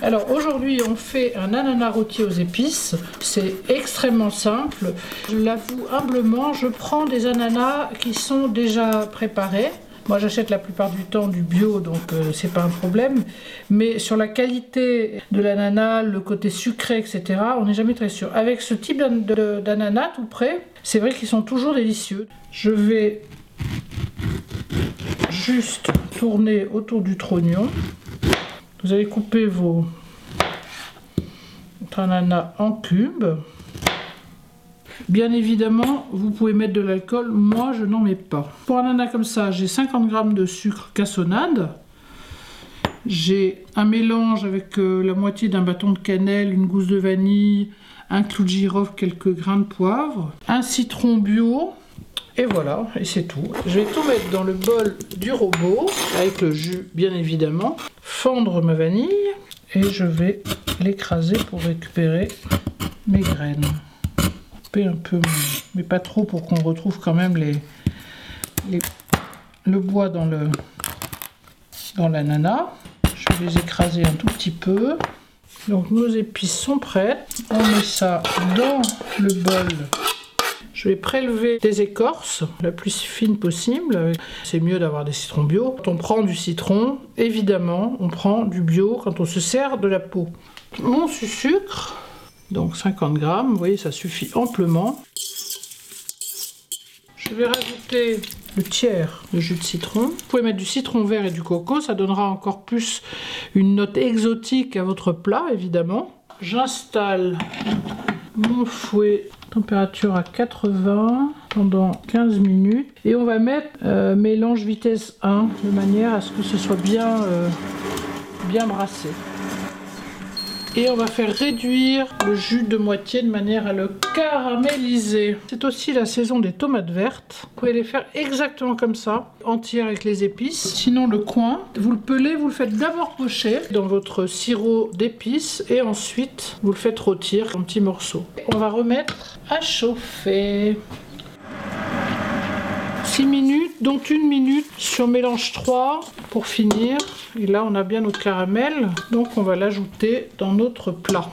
Alors aujourd'hui on fait un ananas rôti aux épices, c'est extrêmement simple. Je l'avoue humblement, je prends des ananas qui sont déjà préparés. Moi j'achète la plupart du temps du bio, donc c'est pas un problème. Mais sur la qualité de l'ananas, le côté sucré, etc., on n'est jamais très sûr. Avec ce type d'ananas tout prêt, c'est vrai qu'ils sont toujours délicieux. Je vais juste tourner autour du trognon. Vous allez couper votre ananas en cubes. Bien évidemment, vous pouvez mettre de l'alcool, moi je n'en mets pas. Pour un ananas comme ça, j'ai 50 g de sucre cassonade. J'ai un mélange avec la moitié d'un bâton de cannelle, une gousse de vanille, un clou de girofle, quelques grains de poivre, un citron bio. Et voilà, et c'est tout. Je vais tout mettre dans le bol du robot, avec le jus bien évidemment, fendre ma vanille, et je vais l'écraser pour récupérer mes graines. Couper un peu, mais pas trop pour qu'on retrouve quand même le bois dans l'ananas. Je vais les écraser un tout petit peu. Donc nos épices sont prêtes. On met ça dans le bol. Je vais prélever des écorces la plus fine possible. C'est mieux d'avoir des citrons bio. Quand on prend du citron, évidemment, on prend du bio quand on se sert de la peau. Mon sucre, donc 50 g, vous voyez, ça suffit amplement. Je vais rajouter le tiers de jus de citron. Vous pouvez mettre du citron vert et du coco, ça donnera encore plus une note exotique à votre plat, évidemment. J'installe mon fouet, température à 80 pendant 15 minutes. Et on va mettre mélange vitesse 1 de manière à ce que ce soit bien brassé. Et on va faire réduire le jus de moitié de manière à le caraméliser. C'est aussi la saison des tomates vertes. Vous pouvez les faire exactement comme ça, entières avec les épices. Sinon le coin, vous le pelez, vous le faites d'abord pocher dans votre sirop d'épices et ensuite vous le faites rôtir en petits morceaux. On va remettre à chauffer. 6 minutes, dont 1 minute sur mélange 3 pour finir. Et là, on a bien notre caramel, donc on va l'ajouter dans notre plat.